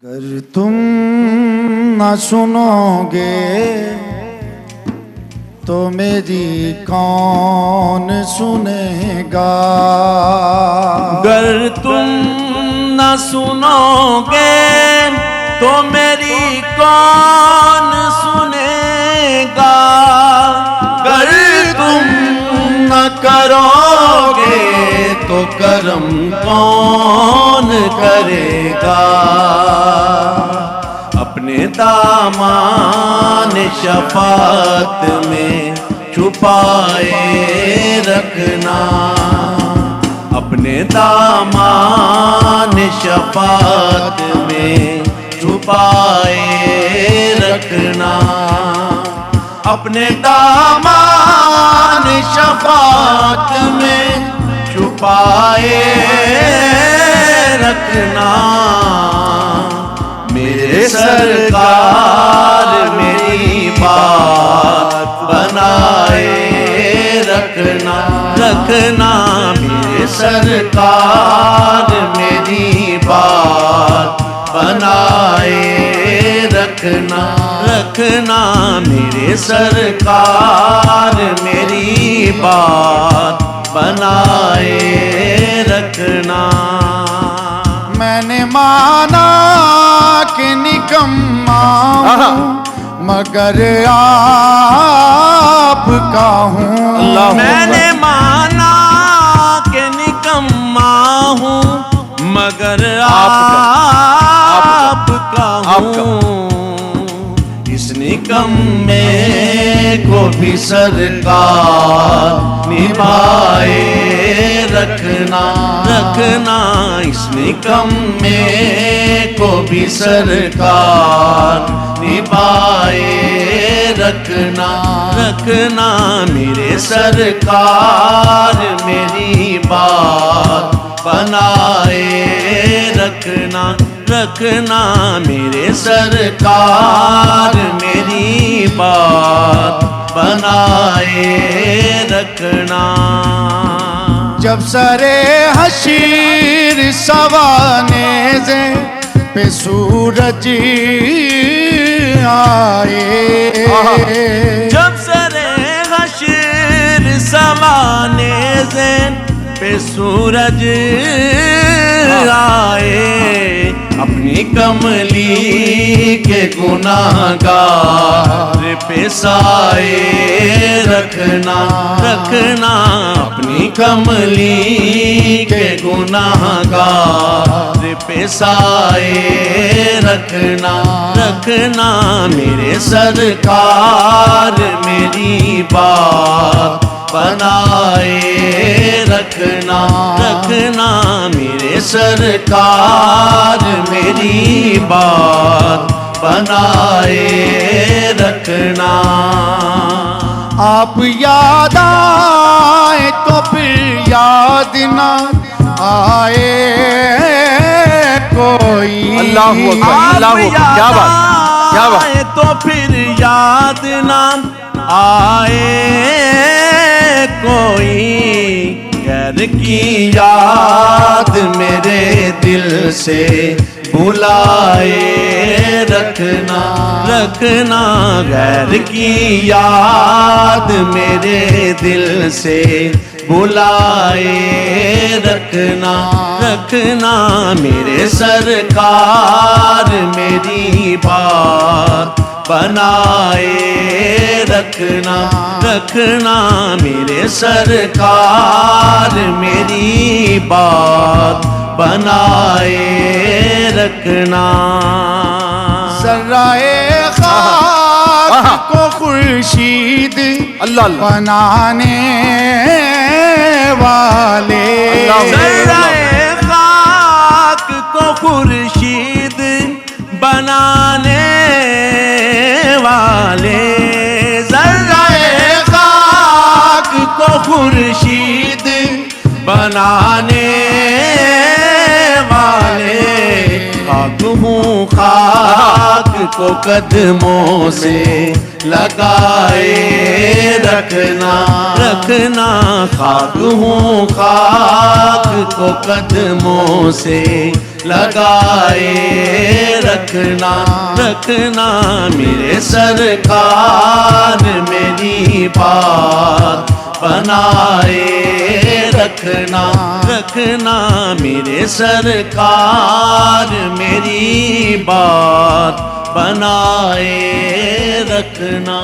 اگر تم نہ سنو گے تو میری کون سنے گا؟ اگر تم نہ سنو گے تو میری کون سنے گا؟ اگر تم نہ کرو گے تو کرم کون کرے گا؟ اپنے دامان شفاعت میں چھپائے رکھنا، اپنے دامان شفاعت میں چھپائے رکھنا، اپنے دامان شفاعت میں چھپائے رکھنا۔ میرے سرکار میری بات بنائے رکھنا، میرے سرکار میری بات بنائے رکھنا، میرے سرکار میری بات بنائے رکھنا۔ میں نے مانا کہ نکما ہوں مگر آپ کا ہوں، میں نے مانا کہ نکما ہوں مگر آپ کا ہوں۔ اس نکمے کو بھی سرکار نبھائے رکھنا، اس نکمے کو بھی سرکار نبھائے رکھنا، میرے سرکار میری بات بنائے رکھنا، میرے سرکار میری بات بنائے رکھنا۔ جب سرے حشیر سوانے پہ سورج آئے، جب سرے حشیر سوانے پہ سورج آئے، اپنی کملی کے گناہگار پہ سائے رکھنا، اپنی کملی کے گناہگار پہ سائے رکھنا، میرے سرکار میری بات بنائے رکھنا، میرے سرکار میری بات بنائے رکھنا۔ آپ یاد آئے تو پھر یاد نہ آئے کوئی، آپ یاد آئے تو پھر یاد نہ آئے کوئی، غیر کی یاد میرے دل سے بھلائے رکھنا، غیر کی یاد میرے دل سے بھلائے رکھنا، میرے سرکار میری بات بنائے رکھنا، میرے سرکار میری بات بنائے رکھنا۔ ذرائے خاک کو خورشید بنانے والے، ذرائے خاک کو خورشید بنانے والے، ذرائے خاک کو خورشید بنانے والے، خاک ہوں خاک کو قدموں سے لگائے رکھنا، خاک ہوں خاک کو قدموں سے لگائے رکھنا رکھنا میرے سرکار میری بات بنائے رکھنا رکھنا میرے سرکار میری بات بنائے رکھنا